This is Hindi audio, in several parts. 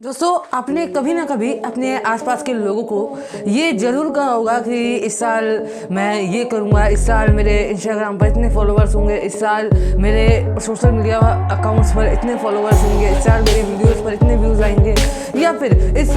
दोस्तों, आपने कभी ना कभी अपने आसपास के लोगों को ये ज़रूर कहा होगा कि इस साल मैं ये करूँगा, इस साल मेरे इंस्टाग्राम पर इतने फॉलोअर्स होंगे, इस साल मेरे सोशल मीडिया अकाउंट्स पर इतने फॉलोअर्स होंगे, इस साल मेरे वीडियोस पर इतने व्यूज़ आएंगे, या फिर इस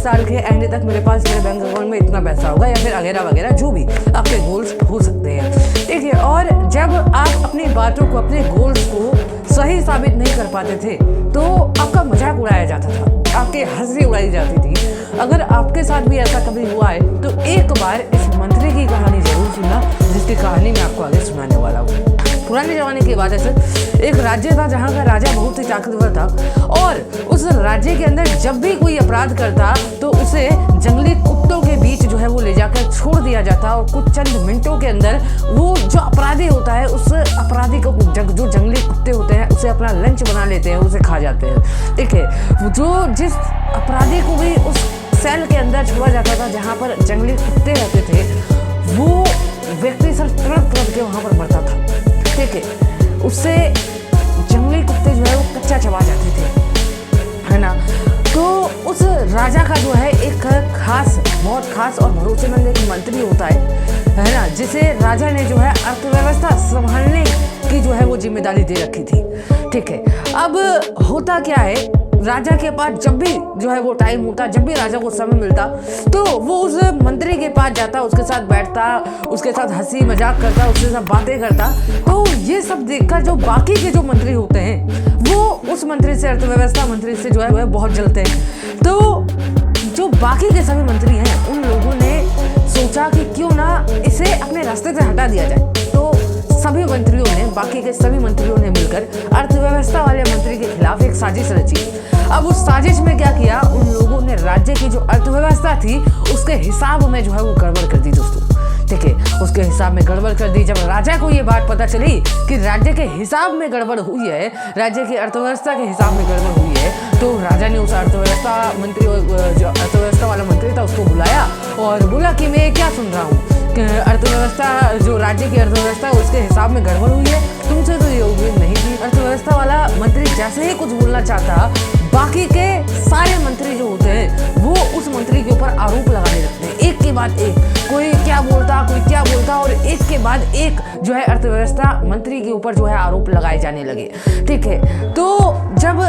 साल के एंड तक मेरे पास मेरे बैंक अकाउंट में इतना पैसा होगा, या फिर वगैरह वगैरह जो भी आपके गोल्स हो सकते हैं। ठीक है, और जब आप अपनी बातों को, अपने गोल्स को सही साबित नहीं कर पाते थे तो आपका मजाक उड़ाया जाता था, आपकी हंसी उड़ाई जाती थी। अगर आपके साथ भी ऐसा कभी हुआ है तो एक बार इस मंत्री की कहानी जरूर सुनना, जिसकी कहानी मैं आपको आगे सुनाने वाला हूँ। पुराने ज़माने की बात है सर, एक राज्य था जहाँ का राजा बहुत ही ताकतवर था, और उस राज्य के अंदर जब भी कोई अपराध करता तो उसे जंगली कुत्तों के बीच जो है वो ले जाकर छोड़ दिया जाता, और कुछ चंद मिनटों के अंदर वो जो अपराधी होता है उस अपराधी को जो जंगली कुत्ते होते हैं उसे अपना लंच बना लेते हैं, उसे खा जाते हैं। ठीक है, जो जिस अपराधी को भी उस सेल के अंदर छोड़ा जाता था जहाँ पर जंगली कुत्ते रहते थे, वो व्यक्ति सर तड़प तड़प के वहाँ पर मरता था। ठीक है, उससे जंगली कुत्ते जो है वो कच्चा चबा जाते थे, है ना। तो उस राजा का जो है एक खास, बहुत खास और भरोसेमंद एक मंत्री होता है ना, जिसे राजा ने जो है अर्थव्यवस्था संभालने की जो है वो जिम्मेदारी दे रखी थी। ठीक है, अब होता क्या है, राजा के पास जब भी जो है वो टाइम होता, जब भी राजा को समय मिलता तो वो उस मंत्री के पास जाता, उसके साथ बैठता, उसके साथ हंसी मजाक करता, उसके साथ बातें करता। तो ये सब देखकर जो बाकी के जो मंत्री होते हैं वो उस मंत्री से, अर्थव्यवस्था मंत्री से जो है वह बहुत जलते हैं। तो जो बाकी के सभी मंत्री हैं उन लोगों ने सोचा कि क्यों ना इसे अपने रास्ते से हटा दिया जाए। तो सभी मंत्रियों ने, बाकी के सभी मंत्रियों ने मिलकर अर्थव्यवस्था वाले मंत्री के खिलाफ एक साजिश रची। अब उस साजिश में क्या किया, उन लोगों ने राज्य की जो अर्थव्यवस्था थी उसके हिसाब में जो है वो गड़बड़ कर दी दोस्तों। ठीक है, उसके हिसाब में गड़बड़ कर दी। जब राजा को ये बात पता चली कि राज्य के हिसाब में गड़बड़ हुई है, राज्य की अर्थव्यवस्था के हिसाब में गड़बड़ हुई है, तो राजा ने उस अर्थव्यवस्था मंत्री, जो अर्थव्यवस्था वाला मंत्री था, उसको बुलाया और बोला कि मैं क्या सुन रहा हूँ, अर्थव्यवस्था, जो राज्य की अर्थव्यवस्था है उसके हिसाब में गड़बड़ हुई है, तुमसे तो ये उम्मीद नहीं थी। अर्थव्यवस्था वाला मंत्री जैसे ही कुछ बोलना चाहता, बाकी के सारे मंत्री जो होते हैं वो उस मंत्री के ऊपर आरोप लगाने लगते हैं, एक के बाद एक, कोई क्या बोलता, और एक के बाद एक जो है अर्थव्यवस्था मंत्री के ऊपर जो है आरोप लगाए जाने लगे। ठीक है, तो जब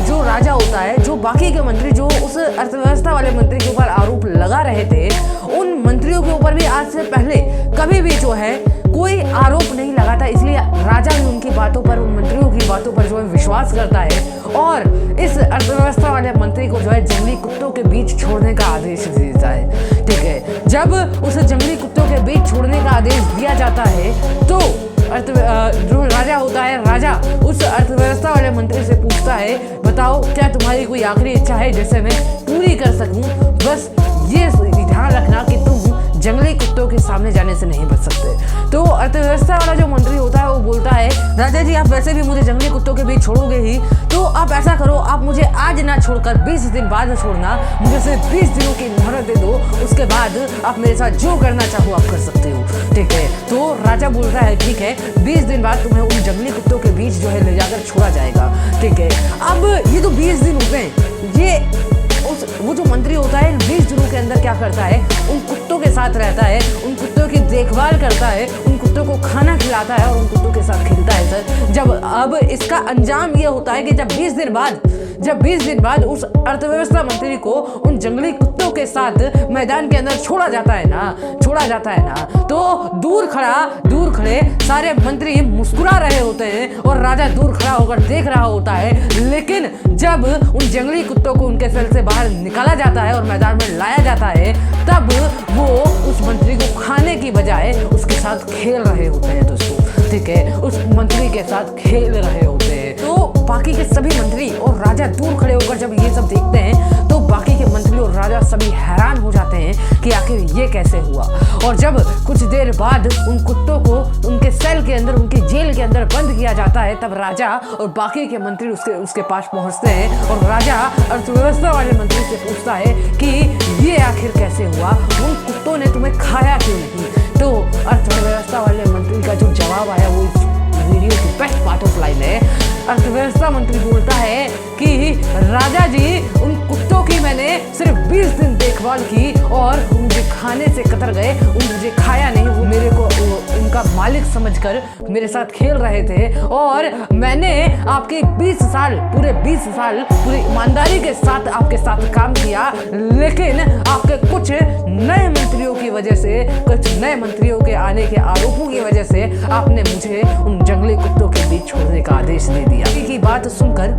जो राजा होता है, जो बाकी के मंत्री जो उस अर्थव्यवस्था वाले मंत्री के ऊपर आरोप लगा रहे थे, उन मंत्रियों के ऊपर भी आज से पहले कभी भी जो है कोई आरोप नहीं लगाता, इसलिए राजा भी उनकी बातों पर, उन मंत्रियों की बातों पर जो है विश्वास करता है और इस अर्थव्यवस्था वाले मंत्री को जो है जंगली कुत्तों के बीच छोड़ने का आदेश देता है। ठीक है, जब उसे जंगली कुत्तों के बीच छोड़ने का आदेश दिया जाता है तो जो राजा होता है, राजा उस अर्थव्यवस्था वाले मंत्री से पूछता है, बताओ क्या तुम्हारी कोई आखिरी इच्छा है जिसे मैं पूरी कर सकूं? बस ये ध्यान रखना कि तुम जंगली कुत्तों के सामने जाने से नहीं बच सकते। तो अर्थव्यवस्था वाला जो मंत्री होता है वो बोलता है, राजा जी आप वैसे भी मुझे जंगली कुत्तों के बीच छोड़ोगे ही, तो आप ऐसा करो, आप मुझे आज ना छोड़कर 20 दिन बाद छोड़ना, मुझे सिर्फ 20 दिनों की मोहलत दे दो, उसके बाद आप मेरे साथ जो करना चाहो आप कर सकते हो। ठीक है, तो राजा बोलता है ठीक है, 20 दिन बाद तुम्हें उन जंगली कुत्तों के बीच जो है ले जाकर छोड़ा जाएगा। ठीक है, अब ये तो 20 दिन होते हैं, ये वो जो मंत्री होता है 20 दिनों के अंदर क्या करता है, उन कुत्तों के साथ रहता है, उन कुत्तों की देखभाल करता है, उन कुत्तों को खाना खिलाता है और उन कुत्तों के साथ खेलता है सर। जब अब इसका अंजाम ये होता है कि जब 20 दिन बाद उस अर्थव्यवस्था मंत्री को उन जंगली कुत्तों के साथ मैदान के अंदर छोड़ा जाता है ना, तो दूर खड़े सारे मंत्री मुस्कुरा रहे होते हैं और राजा दूर खड़ा होकर देख रहा होता है। लेकिन जब उन जंगली कुत्तों को उनके सेल से बाहर निकाला जाता है और मैदान में लाया जाता है, तब वो उस मंत्री को खाने की बजाय उसके साथ खेल रहे होते हैं दोस्तों। ठीक है, उस मंत्री के साथ खेल रहे होते हैं। तो बाकी के सभी मंत्री और राजा दूर खड़े होकर जब ये सब देखते हैं तो बाकी के मंत्री और राजा सभी हैरान हो जाते हैं कि आखिर ये कैसे हुआ। और जब कुछ देर बाद उन कुत्तों को उनके सेल के अंदर, उनकी जेल के अंदर बंद किया जाता है, तब राजा और बाकी के मंत्री उसके पास पहुंचते हैं और राजा अर्थव्यवस्था वाले मंत्री से पूछता है कि ये आखिर कैसे हुआ, उन कुत्तों ने तुम्हें खाया क्यों नहीं? तो अर्थव्यवस्था वाले मंत्री का जो जवाब आया वो इस वीडियो की बेस्ट पार्ट ऑफ लाइन है। अर्थव्यवस्था मंत्री बोलता है कि राजा जी, उन कुत्तों की मैंने सिर्फ 20 दिन देखभाल की और मुझे खाने से कतर गए, मुझे खाया नहीं, वो मेरे को उनका मालिक समझकर मेरे साथ खेल रहे थे और मैंने आपके 20 साल पूरे ईमानदारी के साथ आपके साथ काम किया, लेकिन आपके कुछ नए मंत्रियों की वजह से, कुछ नए मंत्रियों के आने के आरोपों की वजह से आपने मुझे उन जंगली कुत्तों के बीच छोड़ने का आदेश दे दिया। की बात सुनकर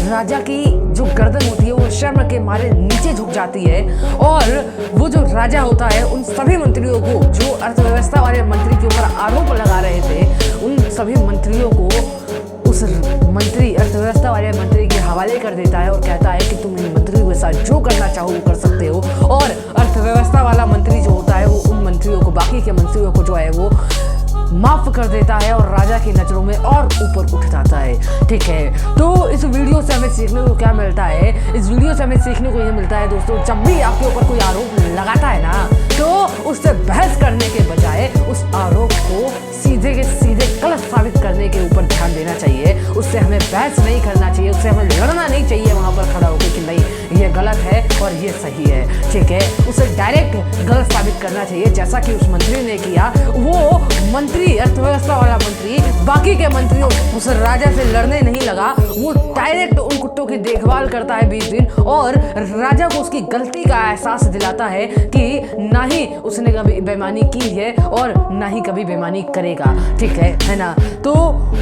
राजा की जो गर्दन होती है वो शर्म के मारे नीचे झुक जाती है और वो जो राजा होता है उन सभी मंत्रियों को, जो अर्थव्यवस्था वाले मंत्री के ऊपर आरोप लगा रहे थे, उन सभी मंत्रियों को उस अर्थव्यवस्था वाले मंत्री के हवाले कर देता है और कहता है कि तुम इन मंत्रियों के साथ जो करना चाहो वो कर सकते हो। और अर्थव्यवस्था वाला मंत्री जो होता है वो उन मंत्रियों को, बाकी के मंत्रियों को जो है वो माफ कर देता है और राजा की नजरों में और ऊपर उठ जाता है। ठीक है, तो इस वीडियो से हमें सीखने को क्या मिलता है? इस वीडियो से हमें सीखने को ये मिलता है दोस्तों, जब भी आपके ऊपर कोई आरोप लगाता है ना, तो उससे बहस करने के बजाय उस आरोप को सीधे के सीधे गलत साबित करने के ऊपर ध्यान देना चाहिए। उससे हमें बहस नहीं करना चाहिए, उससे हमें लड़ना नहीं चाहिए वहां पर खड़ा होकर कि नहीं ये गलत है और ये सही है। ठीक है, उसे डायरेक्ट गलत साबित करना चाहिए, जैसा कि उस मंत्री ने किया। वो मंत्री, अर्थव्यवस्था वाला मंत्री, बाकी के मंत्रियों उस राजा से लड़ने नहीं लगा, वो डायरेक्ट उन कुत्तों की देखभाल करता है 20 दिन और राजा को उसकी गलती का एहसास दिलाता है कि ना ही उसने कभी बेईमानी की है और ना ही कभी बेईमानी करेगा। ठीक है ना? तो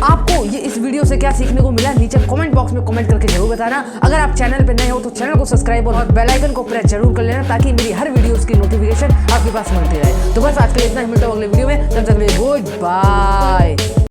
आपको ये इस वीडियो से क्या सीखने को मिला, नीचे कमेंट बॉक्स में कमेंट करके जरूर बताना। अगर आप चैनल पे नए हो तो चैनल को सब्सक्राइब और बेल आइकन को प्रेस जरूर कर लेना, ताकि मेरी हर वीडियोस की नोटिफिकेशन आपके पास मिलती रहे। तो बस आज के लिए इतना ही, मिलता हूं अगले वीडियो में, तब तक के लिए गुड बाय।